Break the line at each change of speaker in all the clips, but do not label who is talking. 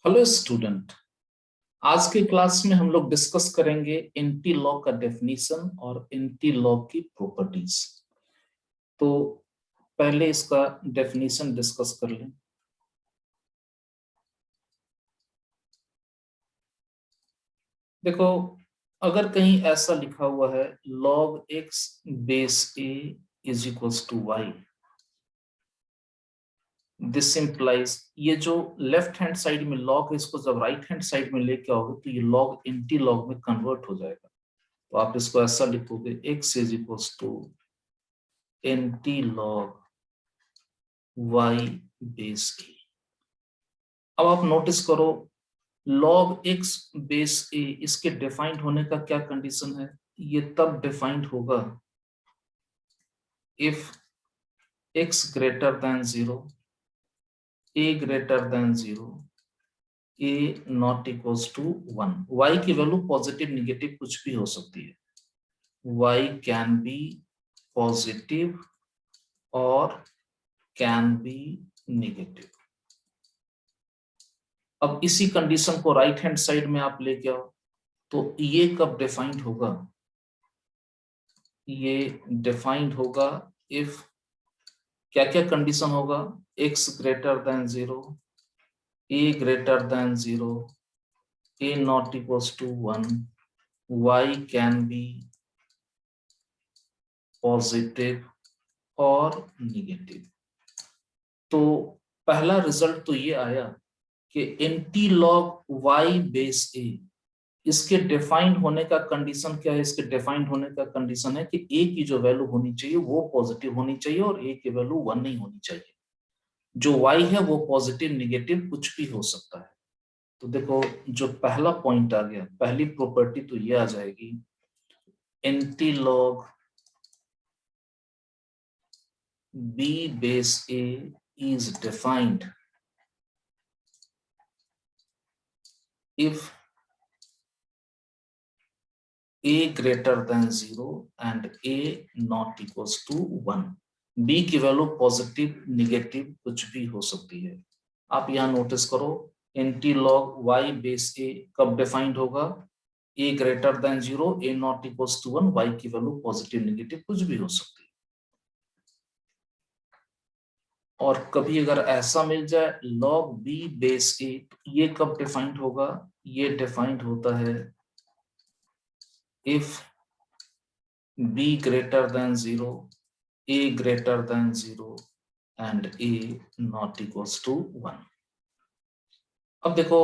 Hello student, आज के class में हम लोग डिस्कस करेंगे एंटी लॉग का डेफिनेशन और एंटी लॉग की प्रॉपर्टीज। तो पहले इसका डेफिनेशन डिस्कस कर लें। देखो, अगर कहीं ऐसा लिखा हुआ है log x base a is equals to Y, this implies ये जो लेफ्ट हैंड साइड में लॉग है इसको जब राइट हैंड साइड में लेके आओगे तो ये लॉग एंटी लॉग में कन्वर्ट हो जाएगा। तो आप इसको ऐसा लिखोगे x is equals to anti log y base a। अब आप नोटिस करो, log x बेस a इसके डिफाइंड होने का क्या कंडीशन है? ये तब डिफाइंड होगा if x greater than 0, a greater than 0, a not equals to 1। y की वैल्यू पॉजिटिव निगेटिव कुछ भी हो सकती है। y कैन बी पॉजिटिव और कैन बी नेगेटिव। अब इसी कंडीशन को राइट हैंड साइड में आप लेके आओ तो ये कब डिफाइंड होगा? ये डिफाइंड होगा इफ क्या क्या कंडीशन होगा? x greater than 0, a greater than 0, a not equals to 1, y can be positive और निगेटिव। तो पहला रिजल्ट तो ये आया कि anti log y base a, इसके डिफाइंड होने का कंडीशन क्या है? इसके डिफाइंड होने का कंडीशन है कि a की जो वैल्यू होनी चाहिए वो पॉजिटिव होनी चाहिए और a की वैल्यू 1 नहीं होनी चाहिए। जो y है वो पॉजिटिव निगेटिव कुछ भी हो सकता है। तो देखो, जो पहला पॉइंट आ गया, पहली प्रॉपर्टी तो ये आ जाएगी, anti log b base a is defined if a greater than 0 and a not equals to 1। b की वैल्यू पॉजिटिव निगेटिव कुछ भी हो सकती है। आप यहां नोटिस करो, anti log y base a कब डिफाइंड होगा? a greater than 0, a not equals to 1, y की वैल्यू पॉजिटिव निगेटिव कुछ भी हो सकती है। और कभी अगर ऐसा मिल जाए log b बेस a, ये कब डिफाइंड होगा? ये डिफाइंड होता है if b greater than 0, a greater than 0 and a not equals to 1। अब देखो,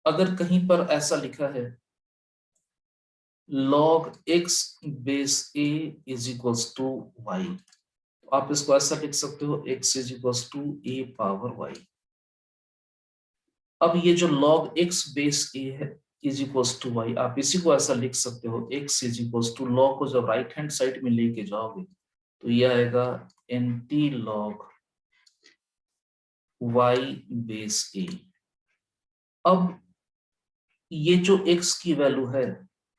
अगर कहीं पर ऐसा लिखा है log x base a is equals to y, तो आप इसको ऐसा लिख सकते हो x is equals to a power y। अब ये जो log x बेस a है इज इक्वल्स टू y, आप इसी को ऐसा लिख सकते हो x is equals to, log को जब राइट हैंड साइड में लेके जाओगे तो ये आएगा anti log y base a। अब ये जो x की वैल्यू है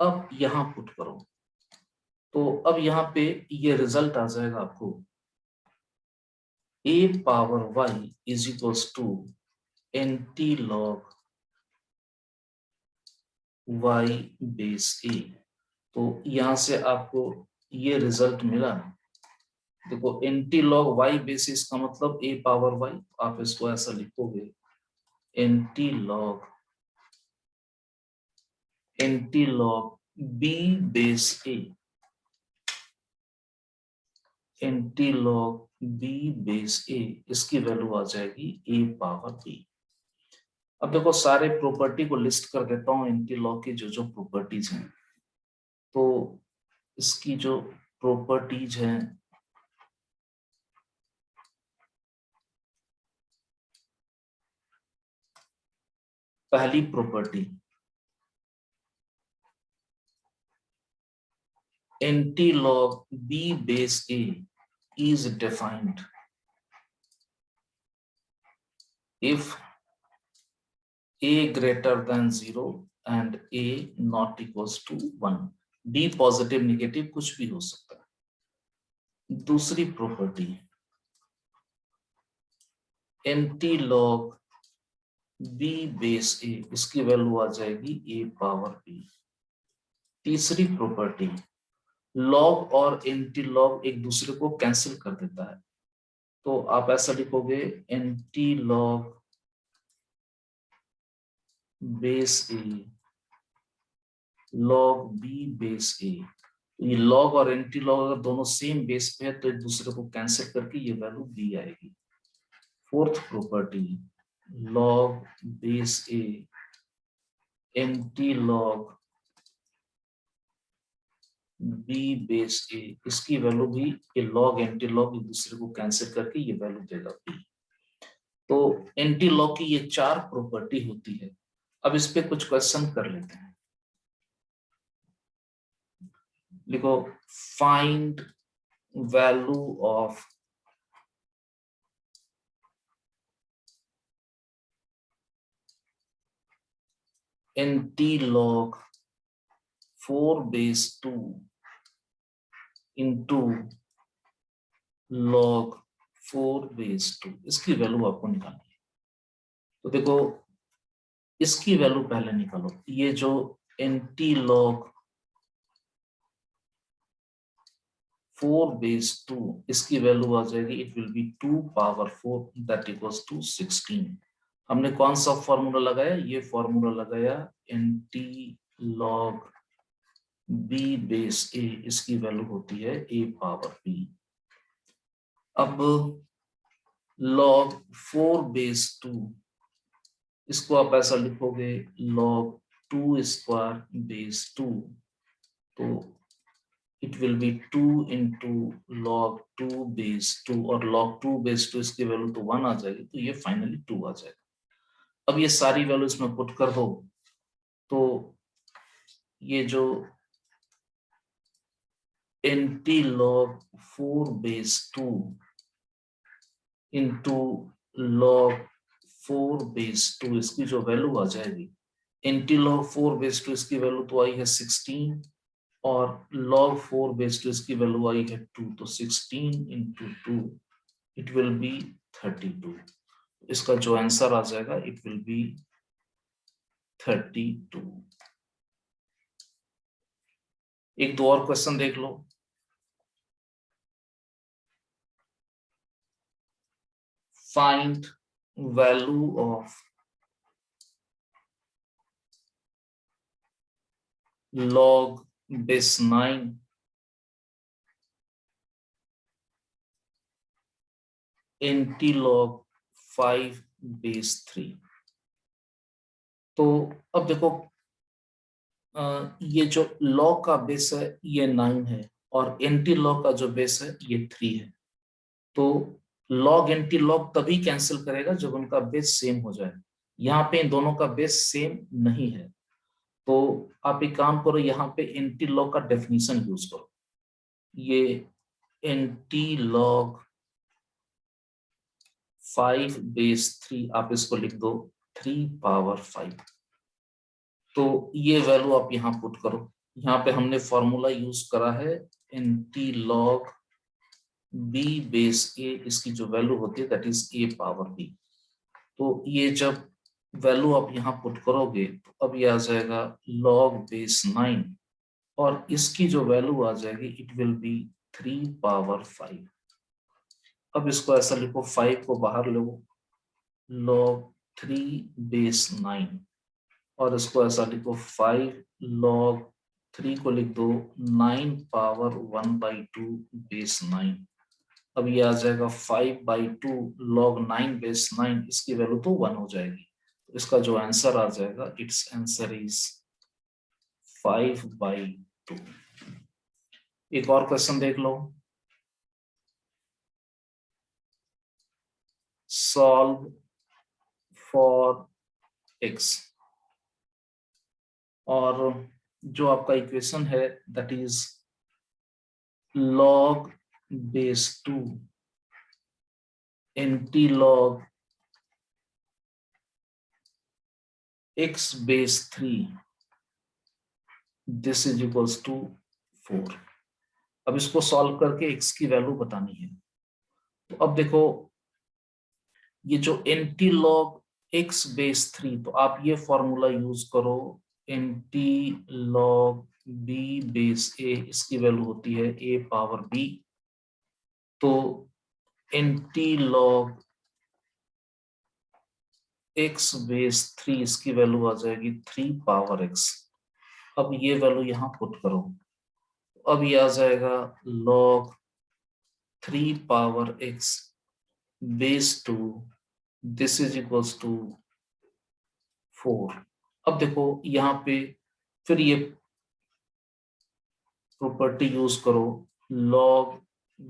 अब यहां पुट करो, तो अब यहाँ पे ये रिजल्ट आ जाएगा आपको, a power y is equals to anti log y base a। तो यहां से आपको ये रिजल्ट मिला। देखो, एंटी लॉग y बेस इसका मतलब a पावर y, आप इसको ऐसा लिखोगे anti log b base a, anti log b base a, इसकी वैल्यू आ जाएगी a पावर b। अब देखो, सारे प्रॉपर्टी को लिस्ट कर देता हूं, एंटी लॉग की जो जो प्रॉपर्टीज हैं। तो इसकी जो प्रॉपर्टीज हैं, पहली property, anti log b base a is defined if a greater than 0 and a not equals to 1। b positive negative कुछ भी हो सकता है। दूसरी property anti log B base A, इसकी वैल्यू आ जाएगी ए पावर बी। तीसरी प्रॉपर्टी लॉग और एंटी लॉग एक दूसरे को कैंसिल कर देता है, तो आप ऐसा लिखोगे एंटी लॉग बेस ए लॉग बी बेस ए। ये लॉग और एंटी लॉग अगर दोनों सेम बेस पे है तो एक दूसरे को कैंसिल करके ये वैल्यू बी आएगी। Fourth property log base A anti log B base A, इसकी वैल्यू भी ये लॉग एंटी लॉग एक दूसरे को कैंसिल करके ये वैल्यू देगा बी। तो एंटी लॉग की ये चार प्रॉपर्टी होती है। अब इस पे कुछ क्वेश्चन कर लेते हैं। लिखो find value of anti log 4 base 2 into log 4 base 2, इसकी वैल्यू आपको निकालनी है। तो देखो इसकी वैल्यू पहले निकालो। ये जो एंटी लॉग 4 बेस 2, इसकी वैल्यू आ जाएगी, it will be 2 power 4 that equals to 16। हमने कौन सा फॉर्मूला लगाया? ये फॉर्मूला लगाया anti log B base A, इसकी वैल्यू होती है ए पावर बी। अब लॉग 4 बेस 2, इसको आप ऐसा लिखोगे लॉग 2 स्क्वायर बेस 2, तो it will be 2 into log 2 base 2, और लॉग 2 बेस 2 इसकी वैल्यू तो 1 आ जाएगी, तो ये फाइनली 2 आ जाएगा। अब ये सारी वैल्यू इसमें पुट कर दो, तो ये जो anti log 4 base 2 into log 4 base 2, इसकी जो वैल्यू आ जाएगी, एंटी लॉग 4 बेस 2 इसकी वैल्यू तो आई है 16, और log 4 बेस 2 इसकी वैल्यू आई है 2, तो 16 इंटू 2 इट विल बी 32। इसका जो आंसर आ जाएगा इट विल बी 32। एक दो और क्वेश्चन देख लो। Find value of log base 9 anti log 5 base 3। तो अब देखो ये जो log का बेस है ये 9 है, और एंटी log का जो बेस है ये 3 है। तो log एंटी log तभी कैंसिल करेगा जब उनका बेस सेम हो जाए। यहाँ पे इन दोनों का बेस सेम नहीं है, तो आप एक काम करो, यहाँ पे एंटी log का डेफिनेशन यूज करो। ये एंटी log 5 बेस 3, आप इसको लिख दो 3 पावर 5। तो ये वैल्यू आप यहाँ पुट करो। यहाँ पे हमने फॉर्मूला यूज करा है anti log b base a, इसकी जो वैल्यू होती है that is a power b। तो ये जब वैल्यू आप यहाँ पुट करोगे तो अब ये आ जाएगा log बेस 9, और इसकी जो वैल्यू आ जाएगी इट विल बी 3 पावर 5। अब इसको ऐसा लिखो, 5 को बाहर लो, log 3 बेस 9, और इसको ऐसा लिखो 5 log 3 को लिख दो 9 पावर 1/2 बेस 9। अब ये आ जाएगा 5/2 log 9 बेस 9, इसकी वैल्यू तो 1 हो जाएगी। तो इसका जो आंसर आ जाएगा, इट्स आंसर इज 5/2। एक और क्वेश्चन देख लो। सॉल्व फॉर x, और जो आपका इक्वेशन है that is log base 2 anti log x base 3, this is equals to 4। अब इसको सॉल्व करके x की वैल्यू बतानी है। तो अब देखो ये जो एंटी लॉग x बेस 3, तो आप ये फॉर्मूला यूज करो, anti log b base a, इसकी वैल्यू होती है a पावर b। तो एंटी लॉग x बेस 3, इसकी वैल्यू आ जाएगी 3 पावर x। अब ये वैल्यू यहां पुट करो, अब ये आ जाएगा log 3 power x base 2, this is equals to 4। अब देखो यहाँ पे फिर ये प्रॉपर्टी यूज करो, log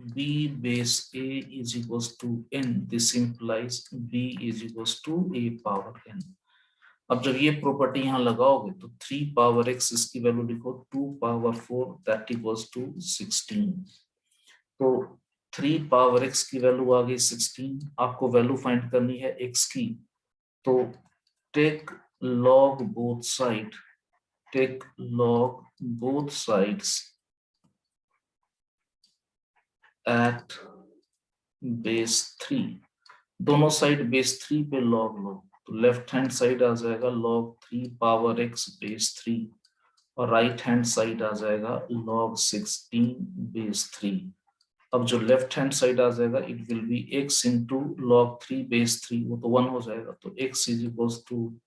b base a is equals to n, this implies b is equals to a power n। अब जब ये प्रॉपर्टी यहाँ लगाओगे तो 3 पावर x, इसकी वैल्यू लिखो 2 पावर 4, दैट इक्वल्स टू 16। तो 3 पावर x की वैल्यू आ गई 16। आपको वैल्यू फाइंड करनी है x की, तो take log both side, take log both sides at base 3। दोनों साइड बेस 3 पे log लो, तो लेफ्ट हैंड साइड आ जाएगा log 3 पावर x बेस 3, और राइट हैंड साइड आ जाएगा log 16 बेस 3। अब जो लेफ्ट हैंड साइड आ जाएगा it will be x into log 3 base 3, वो तो 1 हो जाएगा, तो x is equals to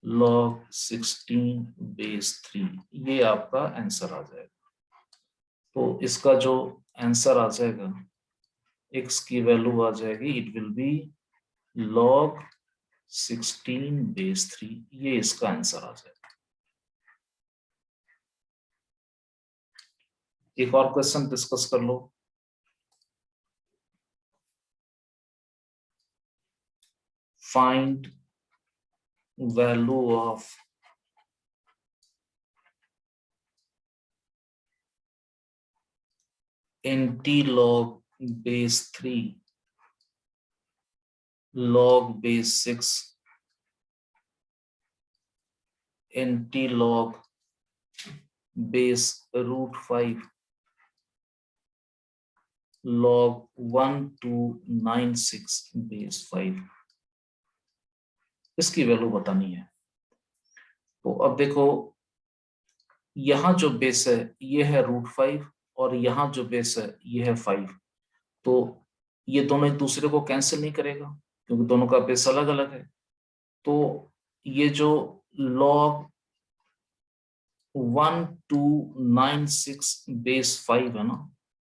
log 16 base 3। ये आपका आंसर आ जाएगा। तो इसका जो आंसर आ जाएगा, x की वैल्यू आ जाएगी, it will be log 16 base 3। ये इसका आंसर आ जाएगा। एक और क्वेश्चन डिस्कस कर लो। Find value of anti log base 3 log base 6 anti log base root 5 log 1296 base 5, इसकी वैल्यू बतानी है। तो अब देखो यहां जो बेस है ये है रूट 5, और यहां जो बेस है ये है 5। तो ये दोनों एक दूसरे को कैंसिल नहीं करेगा क्योंकि दोनों का बेस अलग अलग है। तो ये जो log 1296 बेस 5 है ना,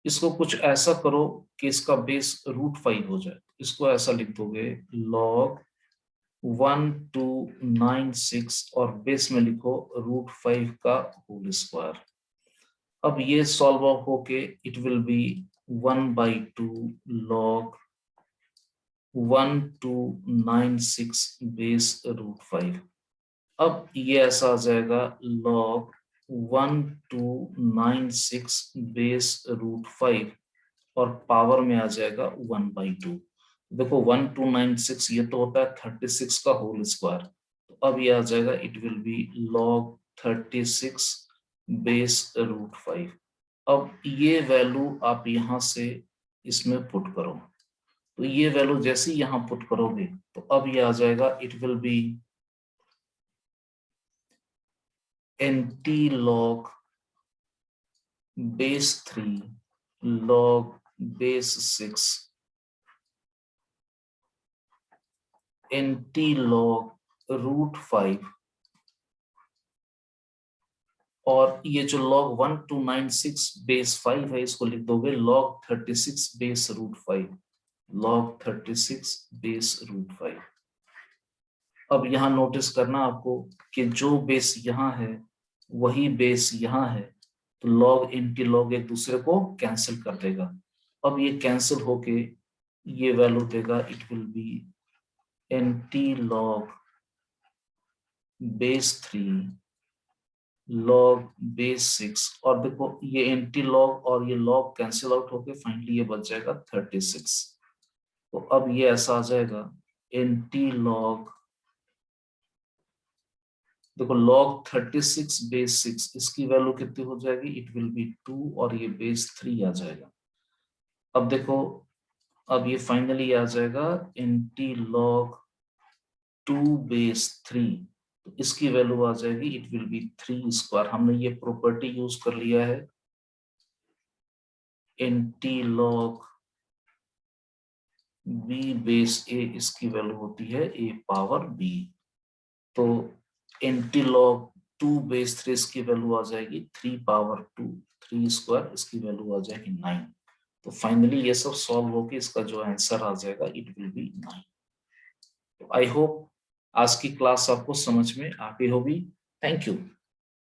इसको कुछ ऐसा करो कि इसका बेस रूट 5 हो जाए। इसको ऐसा लिख दोगे log 1296 और बेस में लिखो रूट 5 का होल स्क्वायर। अब ये सॉल्व होके it will be 1/2 log 1296 base root 5। अब ये ऐसा आ जाएगा log 1296 बेस रूट 5, और पावर में आ जाएगा 1/2। देखो 1296 ये तो होता है 36 का होल स्क्वायर, तो अब ये आ जाएगा it will be log 36 base root 5। अब ये वैल्यू आप यहां से इसमें पुट करो, तो ये वैल्यू जैसे ही यहां पुट करोगे तो अब ये आ जाएगा it will be anti log base 3 log base 6 anti log root 5, और ये जो log 1296 बेस 5 है इसको लिख दोगे log 36 base root 5, log 36 base root 5। अब यहाँ नोटिस करना आपको कि जो बेस यहाँ है वही बेस यहाँ है, तो log एंटी लॉग एक दूसरे को कैंसिल कर देगा। अब ये कैंसिल होके ये वैल्यू देगा it will be anti log base 3 log base 6, और देखो ये एंटी लॉग और ये लॉग कैंसिल आउट होके फाइनली ये बच जाएगा 36। तो अब ये ऐसा आ जाएगा एंटी लॉग देखो log 36 बेस 6 इसकी वैल्यू कितनी हो जाएगी, इट विल बी 2 और ये बेस 3 आ जाएगा। अब देखो, अब ये फाइनली आ जाएगा एंटी लॉग 2 बेस 3, तो इसकी वैल्यू आ जाएगी इट विल बी 3 स्क्वायर। हमने ये प्रॉपर्टी यूज कर लिया है, anti log b base a, इसकी वैल्यू होती है a पावर b। तो एंटी लॉग 2 बेस 3 इसकी वैल्यू आ जाएगी 3 पावर 2, 3 स्क्वायर, इसकी वैल्यू आ जाएगी 9। तो फाइनली ये सब सॉल्व होकर इसका जो आंसर आ जाएगा इट विल बी 9। तो आई होप आज की क्लास आपको समझ में आ गई होगी। Thank you.